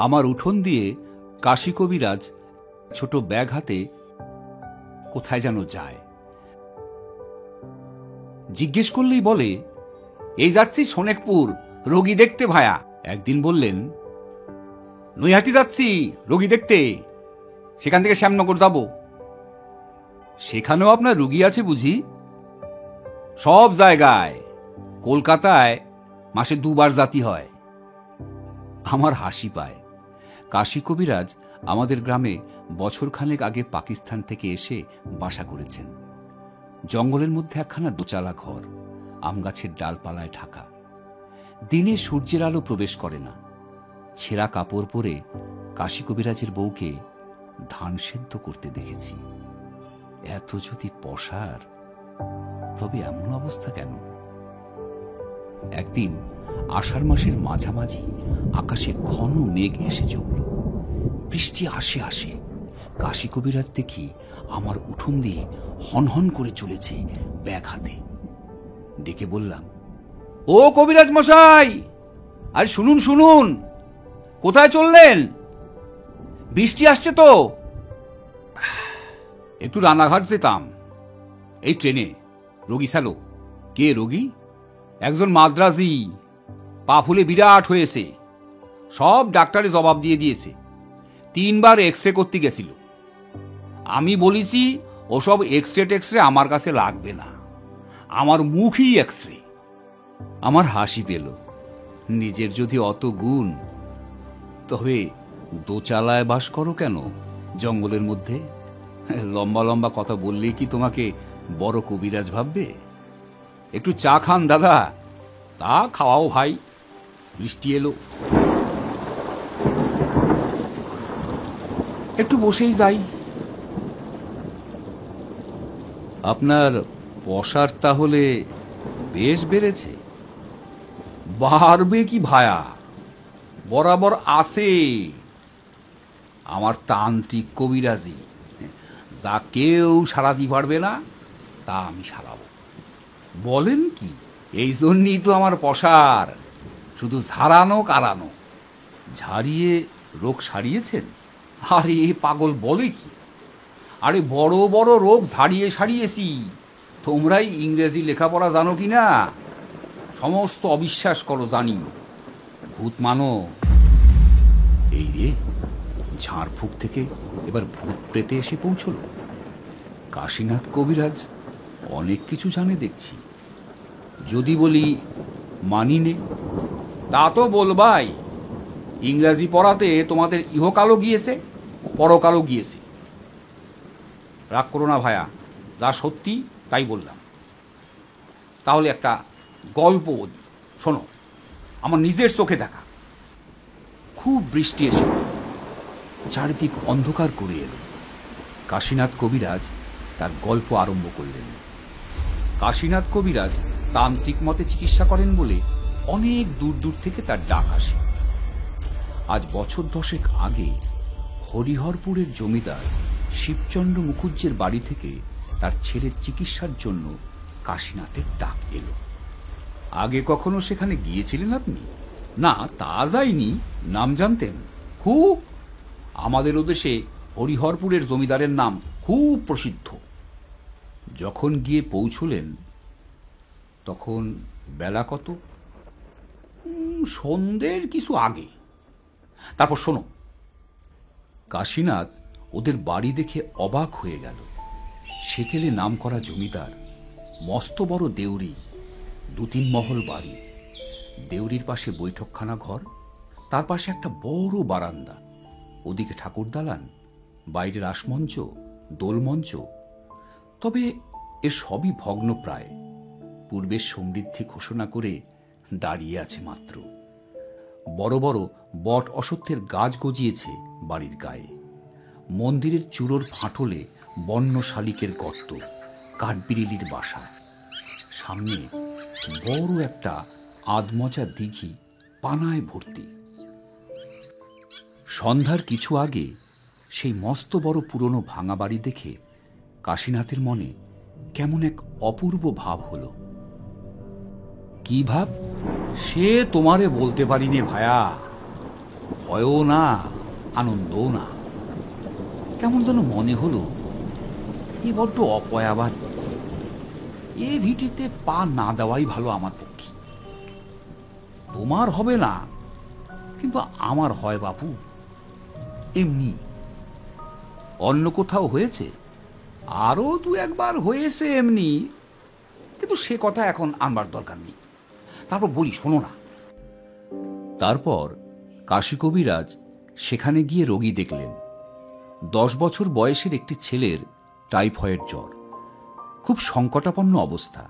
আমার উঠোন দিয়ে কাশী কবিরাজ ছোট ব্যাগ হাতে কোথায় যেন যায়। জিজ্ঞেস করলেই বলে, এই যাচ্ছি সোনেকপুর রোগী দেখতে ভায়া। একদিন বললেন, নৈহাটি যাচ্ছি রোগী দেখতে, সেখান থেকে শ্যামনগর যাব। সেখানেও আপনার রোগী আছে বুঝি? সব জায়গায়, কলকাতায় মাসে 2 বার জাতি হয়। আমার হাসি পায়। কাশী কবিরাজ আমাদের গ্রামে বছরখানেক আগে পাকিস্তান থেকে এসে বাসা করেছেন। জঙ্গলের মধ্যে একখানা দোচালা ঘর, আম গাছের ডালপালায় ঢাকা। দিনে সূর্যের আলো প্রবেশ করে না। ছেঁড়া কাপড় পরে কাশী কবিরাজের বউকে ধান সেদ্ধ করতে দেখেছি। এত যদি পসার, তবে এমন অবস্থা কেন? একদিন আষাঢ় মাসের মাঝামাঝি আকাশে ঘন মেঘ এসে জমল। বৃষ্টি আসে আসে। কাশী কবিরাজ দেখি আমার উঠোন দিয়ে হনহন করে চলেছে ব্যাগ হাতে। ডেকে বললাম, ও কবিরাজ মশাই, আরে শুনুন শুনুন, কোথায় চললেন? বৃষ্টি আসছে তো। একটু রানাঘাট যেতাম, এই ট্রেনে। রোগী ছিল। কে রোগী? একজন মাদ্রাজি, পা ফুলে বিরাট হয়েছে। সব ডাক্তারে জবাব দিয়ে দিয়েছে। 3 বার এক্সরে করতে গেছিল। আমি বলেছি, ওসব এক্সরে টেক্সরে আমার কাছে লাগবে না, আমার মুখই এক্সরে। আমার হাসি পেল। নিজের যদি অত গুণ, তবে দোচালায় বাস করো কেন জঙ্গলের মধ্যে? লম্বা লম্বা কথা বললেই কি তোমাকে বড় কবিরাজ ভাববে? একটু চা খান দাদা। তা খাওয়াও ভাই, বৃষ্টি এলো। একটু বসেই যাই। আপনার পসার তাহলে বেশ বেড়েছে? বাড়বে কি ভায়া, বরাবর আছে। আমার তান্ত্রিক কবিরাজি, যা কেউ সারাতে পারবে না তা আমি সারাবো। বলেন কি? এই জন্যই তো আমার পসার, শুধু ঝাড়ানো কারানো। ঝাড়িয়ে রোগ সারিয়েছেন? আরে এ পাগল বলে কি? আরে বড় বড় রোগ ঝাড়িয়ে সারিয়েছি। তোমরাই ইংরেজি লেখাপড়া জানো কি না? সমস্ত অবিশ্বাস করো জানি, ভূত মানো। এই রে, ঝাড়ফুঁক থেকে এবার ভূত প্রেতে এসে পৌঁছল। কাশীনাথ কবিরাজ অনেক কিছু জানে দেখছি। যদি বলি মানি নে, তা তো বলবাই। ইংরাজি পড়াতে তোমাদের ইহকালও গিয়েছে, পরকালও গিয়েছে। রাগ করো না ভায়া, যা সত্যি তাই বললাম। তাহলে একটা গল্প বলি, শোনো, আমার নিজের চোখে দেখা। খুব বৃষ্টি এসে চারিদিক অন্ধকার করে এলো। কাশীনাথ কবিরাজ তার গল্প আরম্ভ করলেন। কাশীনাথ কবিরাজ তান্ত্রিক মতে চিকিৎসা করেন বলে অনেক দূর দূর থেকে তার ডাক আসে। আজ বছর 10 আগে হরিহরপুরের জমিদার শিবচন্দ্র মুখুজ্জের বাড়ি থেকে তার ছেলের চিকিৎসার জন্য কাশীনাথের ডাক এলো। আগে কখনো সেখানে গিয়েছিলেন আপনি? না, তা যায়নি। নাম জানতেন? খুব। আমাদের ওদেশে হরিহরপুরের জমিদারের নাম খুব প্রসিদ্ধ। যখন গিয়ে পৌঁছলেন তখন বেলা কত? সন্ধ্যের কিছু আগে। তারপর শোনো, কাশীনাথ ওদের বাড়ি দেখে অবাক হয়ে গেল। সেকেলে নাম করা জমিদার, মস্ত বড় দেউরি, 2-3 মহল বাড়ি। দেউরির পাশে বৈঠকখানা ঘর, তার পাশে একটা বড় বারান্দা, ওদিকে ঠাকুর দালান, বাইরের আসমঞ্চ, দোলমঞ্চ। তবে এ সবই ভগ্ন প্রায়, পূর্বের সমৃদ্ধি ঘোষণা করে দাঁড়িয়ে আছে মাত্র। বড় বড় বট অশ্বত্থের গাছ গজিয়েছে বাড়ির গায়ে। মন্দিরের চূড়োর ফাটলে বন্য শালিকের গর্ত, কাঠবিড়িলির বাসা। সামনে বড় একটা আধমজা দিঘি, পানায় ভর্তি। সন্ধ্যার কিছু আগে সেই মস্ত বড় পুরনো ভাঙা বাড়ি দেখে কাশীনাথের মনে কেমন এক অপূর্ব ভাব হলো। কি ভাব সে তোমারে বলতে পারিনি ভায়া। ভয়ও না, আনন্দও না। কেমন যেন মনে হলো এ বড্ড অপয়া বাড়ি, এ ভিটিতে পা না দেওয়াই ভালো আমার পক্ষে। তোমার হবে না, কিন্তু আমার হয় বাপু। এমনি অন্য কোথাও হয়েছে, আরো দু একবার হয়েছে এমনি, কিন্তু সে কথা এখন আনবার দরকার নেই। তারপর বলি, শোনো না। তারপর কাশী কবিরাজ সেখানে গিয়ে রোগী দেখলেন। 10 বছর বয়সের একটি ছেলের টাইফয়েড জ্বর, খুব সংকটাপন্ন অবস্থা।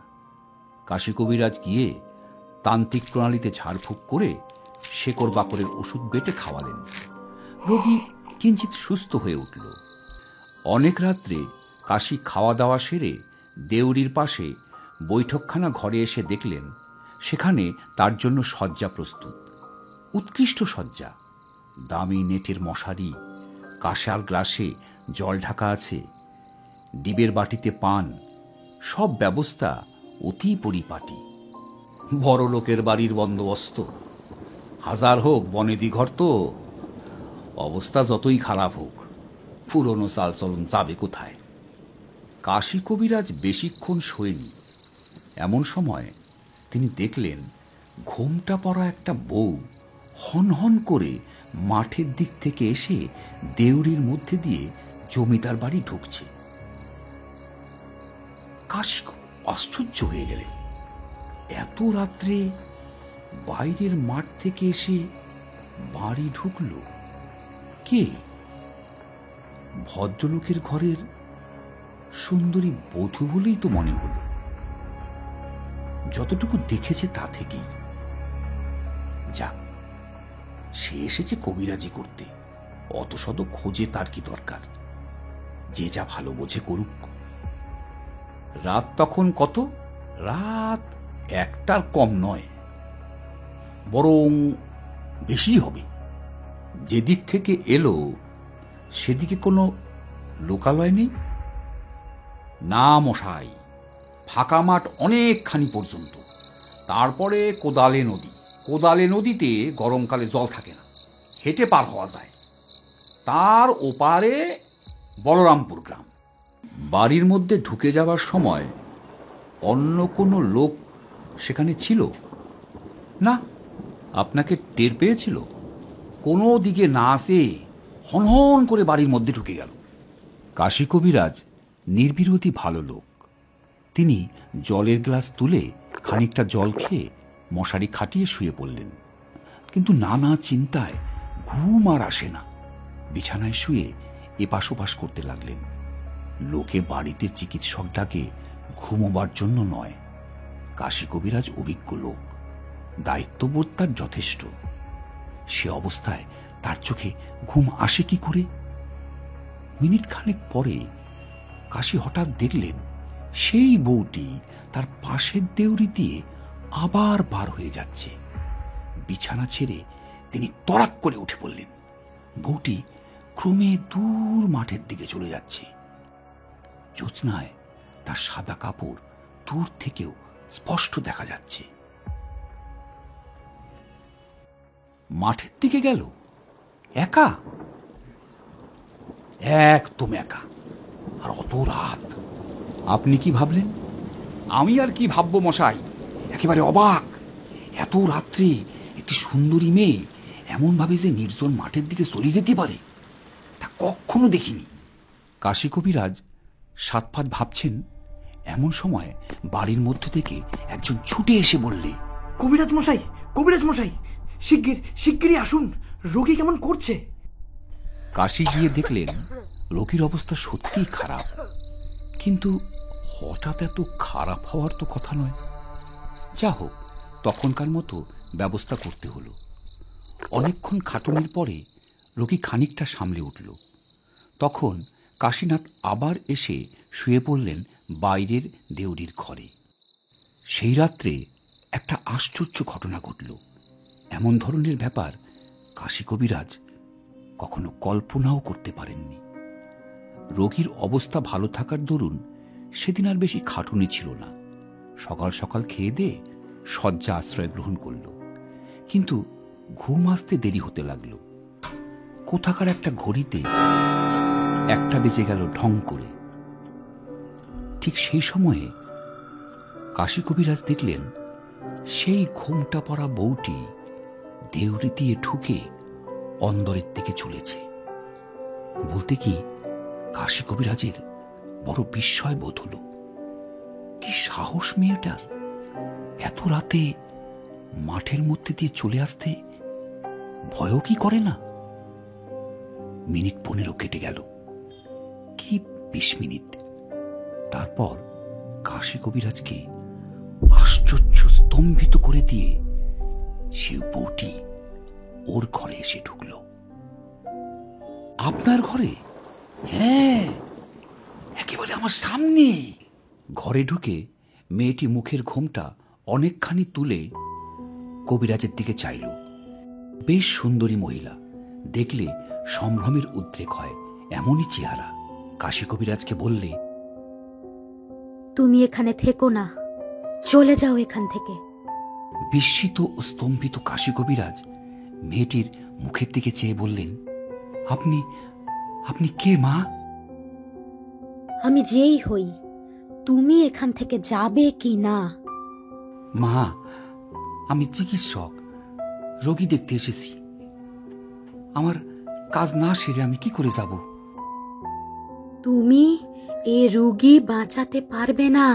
কাশী কবিরাজ গিয়ে তান্ত্রিক প্রণালীতে ঝাড়ফুঁক করে শেকড় বাকড়ের ওষুধ বেটে খাওয়ালেন। রোগী কিঞ্চিত সুস্থ হয়ে উঠল। অনেক রাত্রে কাশী খাওয়া দাওয়া সেরে দেউড়ির পাশে বৈঠকখানা ঘরে এসে দেখলেন সেখানে তার জন্য শয্যা প্রস্তুত, উৎকৃষ্ট শয্যা। দামি নেটের মশারি, কাঁসার গ্লাসে জল ঢাকা আছে, ডিবের বাটিতে পান, সব ব্যবস্থা অতি পরিপাটি। বড় লোকের বাড়ির বন্দোবস্ত। হাজার হোক বনেদি ঘর তো, অবস্থা যতই খারাপ হোক পুরনো চালচলন যাবে কোথায়। কাশী কবিরাজ বেশিক্ষণ শোয়নি। এমন সময় তিনি দেখলেন ঘোমটা পরা একটা বউ হনহন করে মাঠের দিক থেকে এসে দেউড়ির মধ্যে দিয়ে জমিদার বাড়ি ঢুকছে। কাশী খুব আশ্চর্য হয়ে গেলেন। এত রাত্রে বাইরের মাঠ থেকে এসে বাড়ি ঢুকল কে? ভদ্রলোকের ঘরের সুন্দরী বধূ বলেই তো মনে হল, যতটুকু দেখেছে তা থেকেই। যাক, সে এসেছে কবিরাজি করতে, অত শত খোঁজে তার কি দরকার, যে যা ভালো বোঝে করুক। রাত তখন কত? রাত 1টার কম নয়, বরং বেশি হবে। যেদিক থেকে এলো সেদিকে কোনো লোকালয় নেই। না মশাই, ফাঁকা মাঠ অনেকখানি পর্যন্ত, তারপরে কোদালে নদী। কোদালে নদীতে গরমকালে জল থাকে না, হেঁটে পার হওয়া যায়। তার ওপারে বলরামপুর গ্রাম। বাড়ির মধ্যে ঢুকে যাবার সময় অন্য কোনো লোক সেখানে ছিল না? আপনাকে টের পেয়েছিল? কোনো দিকে না আসে হনহন করে বাড়ির মধ্যে ঢুকে গেল। কাশী কবিরাজ নির্বিরোধী ভালো লোক। তিনি জলের গ্লাস তুলে খানিকটা জল খেয়ে মশারি খাটিয়ে শুয়ে পড়লেন। কিন্তু নানা চিন্তায় ঘুম আর আসে না। বিছানায় শুয়ে এপাশ ওপাশ করতে লাগলেন। লোকে বাড়িতে চিকিৎসক ডাকে ঘুমোবার জন্য নয়। কাশী কবিরাজ অভিজ্ঞ লোক, দায়িত্ববোধ তার যথেষ্ট। সে অবস্থায় তার চোখে ঘুম আসে কি করে? মিনিট খানেক পরে কাশী হঠাৎ দেখলেন সেই বউটি তার পাশের দেউড়ি দিয়ে আবার বার হয়ে যাচ্ছে। বিছানা ছেড়ে তিনি তড়াক করে উঠে পড়লেন। বউটি ক্রমে দূর মাঠের দিকে চলে যাচ্ছে। জ্যোৎস্নায় তার সাদা কাপড় দূর থেকেও স্পষ্ট দেখা যাচ্ছে। মাঠের দিকে গেল একা, একদম একা, আর অত রাত। আপনি কি ভাবলেন? আমি আর কি ভাববো মশাই, একেবারে অবাক। এত রাত্রে একটি সুন্দরী মেয়ে এমন ভাবে যে নির্জন মাঠের দিকে চলে যেতে পারে তা কখনো দেখিনি। কাশী কবিরাজ সাতপাত ভাবছেন, এমন সময় বাড়ির মধ্য থেকে একজন ছুটে এসে বললে, কবিরাজ মশাই, কবিরাজ মশাই, শিগগিরই আসুন, রোগী কেমন করছে। কাশী গিয়ে দেখলেন রোগীর অবস্থা সত্যিই খারাপ, কিন্তু হঠাৎ এত খারাপ হওয়ার তো কথা নয়। যা হোক, তখনকার মতো ব্যবস্থা করতে হলো। অনেকক্ষণ খাটুনির পরে রোগী খানিকটা সামলে উঠল। তখন কাশীনাথ আবার এসে শুয়ে পড়লেন বাইরের দেউড়ির ঘরে। সেই রাত্রে একটা আশ্চর্য ঘটনা ঘটল। এমন ধরনের ব্যাপার কাশী কবিরাজ কখনো কল্পনাও করতে পারেননি। রোগীর অবস্থা ভালো থাকার দরুন সেদিন আর বেশি খাটুনি ছিল না। সকাল সকাল খেয়ে দিয়ে শয্যা আশ্রয় গ্রহণ করল, কিন্তু ঘুম আসতে দেরি হতে লাগল। কোথাকার একটা ঘড়িতে 1টা বেজে গেল ঢং করে। ঠিক সেই সময়ে কাশী কবিরাজ দেখলেন সেই ঘোমটা পরা বউটি দেউড়ি দিয়ে ঢুকে অন্দরের দিকে চলেছে। বলতে কি কাশী কবিরাজের বড় বিস্ময় বোধ হল। কি সাহস মেয়েটার, এত রাতে মাঠের মধ্যে দিয়ে চলে আসতে ভয়ও কি করে না? মিনিট 15 কেটে গেল, কি 20 মিনিট। তারপর কাশী কবিরাজকে আশ্চর্য স্তম্ভিত করে দিয়ে সে বউটি ওর ঘরে এসে ঢুকল। আপনার ঘরে? হ্যাঁ, একেবারে আমার সামনে। ঘরে ঢুকে মেয়েটি মুখের ঘোমটা অনেকখানি তুলে কবিরাজের দিকে চাইল। বেশ সুন্দরী মহিলা, দেখলে সম্ভ্রমের উদ্রেক হয়, এমনই চেহারা। কাশী কবিরাজকে বললে, তুমি এখানে থেকো না, চলে যাও এখান থেকে। বিস্মিত ও স্তম্ভিত কাশী কবিরাজ মেয়েটির মুখের দিকে চেয়ে বললেন, আপনি আপনি কে মা? আমি যেই হই, তুমি এখান থেকে যাবে কি না? মা, আমি চিকিৎসক, রোগী দেখতে এসেছি। আমার কাজ না সেরে আমি কি করে যাব? তুমি এ রোগী বাঁচাতে পারবে না।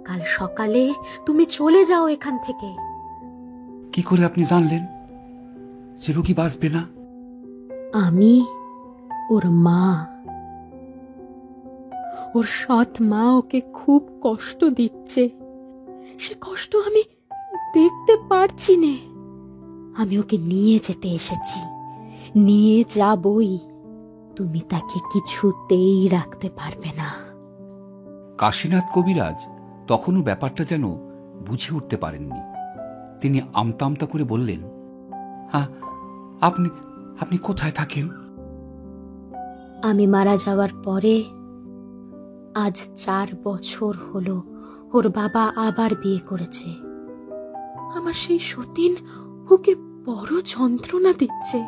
কাল সকালে তুমি চলে যাও এখান থেকে। কি করে আপনি জানলেন যে রোগী বাঁচবে না? আমি ওর মা। ওর সৎ মা ওকে খুব কষ্ট দিচ্ছে। সে কষ্ট আমি দেখতে পারছি না। আমি ওকে নিয়ে যেতে এসেছি, নিয়ে যাবই। তুমি তাকে কিছুতেই রাখতে পারবে না। কাশীনাথ কবিরাজ তখনও ব্যাপারটা যেন বুঝে উঠতে পারেননি। তিনি আমতা আমতা করে বললেন, হ্যাঁ, আপনি আপনি কোথায় থাকেন? আমি মারা যাওয়ার পরে আজ 4 বছর হলো ওর বাবা আবার বিয়ে করেছে। আমার সেই সতীন ওকে বড় যন্ত্রণা দিচ্ছে।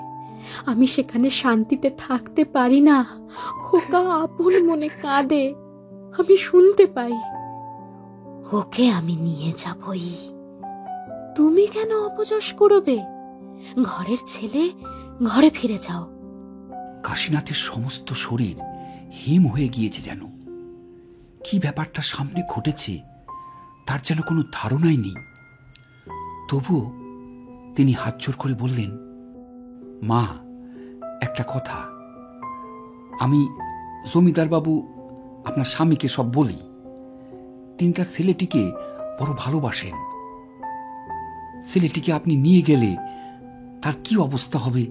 আমি সেখানে শান্তিতে থাকতে পারি না। খোকা আপন মনে কাঁদে, আমি শুনতে পাই। ওকে আমি নিয়ে যাবই। তুমি কেন অপযশ করবে? ঘরের ছেলে, ঘরে ফিরে যাও। কাশীনাথের সমস্ত শরীর হিম হয়ে গিয়েছে যেন। কি ব্যাপারটা সামনে ঘটেছে তার যেন কোনো ধারণাই নেই। তবুও তিনি হাত জোর করে বললেন, মা, একটা কথা। আমি জমিদার বাবু আপনার স্বামীকে সব বলি। তিনি তার ছেলেটিকে বড় ভালোবাসেন। ছেলেটিকে আপনি নিয়ে গেলে তার কি অবস্থা হবে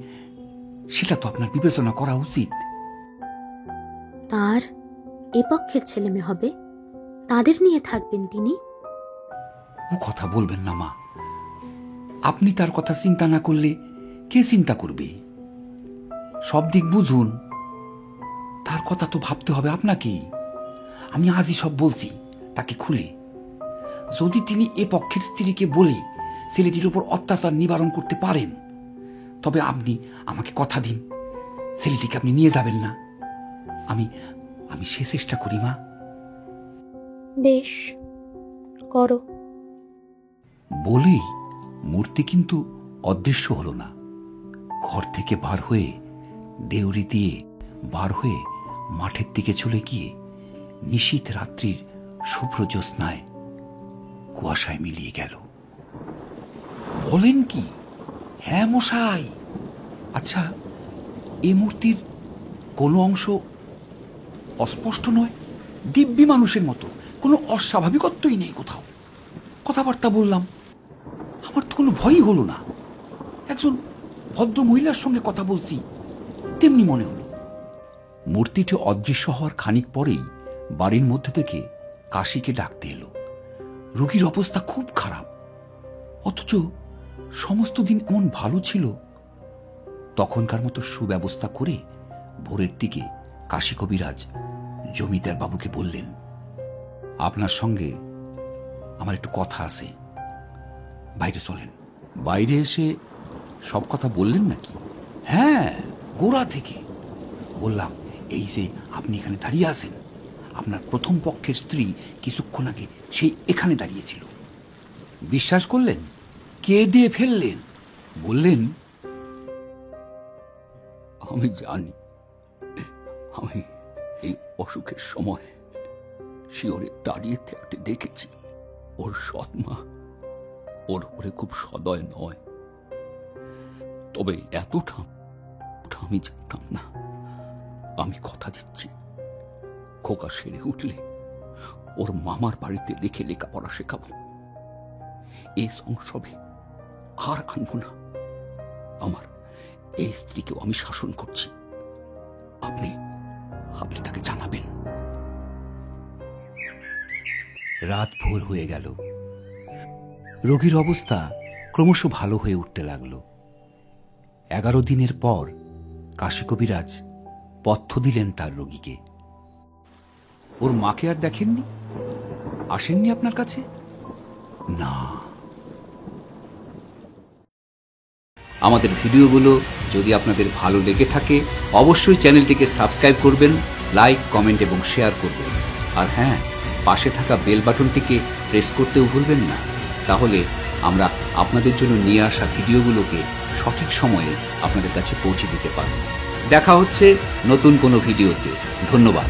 সেটা তো আপনার বিবেচনা করা উচিত। তার এ পক্ষের ছেলে মেয়ে হবে, তাদের নিয়ে থাকবেন তিনি। ও কথা বলবেন না মা। আপনি তার কথা চিন্তা না করলে কে চিন্তা করবে? সব দিক বুঝুন, তার কথা তো ভাবতে হবে আপনাকে। আমি আজই সব বলছি তাকে খুলে। যদি তিনি এ পক্ষের স্ত্রীকে বলে ছেলেটির উপর অত্যাচার নিবারণ করতে পারেন, তবে আপনি আমাকে কথা দিন ছেলেটিকে আপনি নিয়ে যাবেন না। আমি আমি সে চেষ্টা করি মা। বেশ, করো। বলেই মূর্তি কিন্তু অদৃশ্য হলো না। ঘর থেকে বার হয়ে দেউড়ি দিয়ে বার হয়ে মাঠের দিকে চলে গিয়ে নিশীথ রাত্রির শুভ্র জ্যোৎস্নায় কুয়াশায় মিলিয়ে গেল। বলেন কি? হ্যাঁ মশাই। আচ্ছা, এ মূর্তির কোনো অংশ অস্পষ্ট নয়, দিব্যি মানুষের মতো, কোনো অস্বাভাবিকত্বই নেই কোথাও। কথাবার্তা বললাম, আমার তো কোনো ভয়ই হলো না। একজন ভদ্র মহিলার সঙ্গে কথা বলছি তেমনি মনে হলো। মূর্তিটি অদৃশ্য হওয়ার খানিক পরেই বাড়ির মধ্যে থেকে কাশীকে ডাকতে এলো। রোগীর অবস্থা খুব খারাপ, অথচ সমস্ত দিন এমন ভালো ছিল। তখনকার মতো সুব্যবস্থা করে ভোরের দিকে কাশী কবিরাজ জমিদার বাবুকে বললেন, আপনার সঙ্গে আমার একটু কথা আছে, বাইরে চলেন। বাইরে এসে সব কথা বললেন নাকি? হ্যাঁ, গোড়া থেকে। বললাম, এই যে আপনি এখানে দাঁড়িয়ে আছেন, আপনার প্রথম পক্ষের স্ত্রী কিছুক্ষণ আগে সেই এখানে দাঁড়িয়েছিল। বিশ্বাস করলেন? কে দিয়ে ফেললেন? বললেন, আমি জানি, আমি এই অসুখের সময় শিওরে দাঁড়িয়ে থাকতে দেখেছি। ওর সৎ মা ওর উপরে খুব সদয় নয়, তবে এতটা আমি জানতাম না। আমি কথা দিচ্ছি, খোকা সেরে উঠলে ওর মামার বাড়িতে রেখে লেখাপড়া শেখাবো। এই সংসবে আর আনবো না। আমার এই স্ত্রীকেও আমি শাসন করছি। আপনি আপনি তাকে জানাবেন। রাত ভোর হয়ে গেল। রোগীর অবস্থা ক্রমশ ভালো হয়ে উঠতে লাগলো। 11 দিনের পর কাশী কবিরাজ পথ্য দিলেন তার রোগীকে। ওর মাকে আর দেখেননি? আসেননি আপনার কাছে? না। আমাদের ভিডিওগুলো যদি আপনাদের ভালো লেগে থাকে, অবশ্যই চ্যানেলটিকে সাবস্ক্রাইব করবেন, লাইক, কমেন্ট এবং শেয়ার করবেন। আর হ্যাঁ, পাশে থাকা বেল বাটনটিকে প্রেস করতেও ভুলবেন না। তাহলে আমরা আপনাদের জন্য নিয়ে আসা ভিডিওগুলোকে সঠিক সময়ে আপনাদের কাছে পৌঁছে দিতে পারব। দেখা হচ্ছে নতুন কোনো ভিডিওতে। ধন্যবাদ।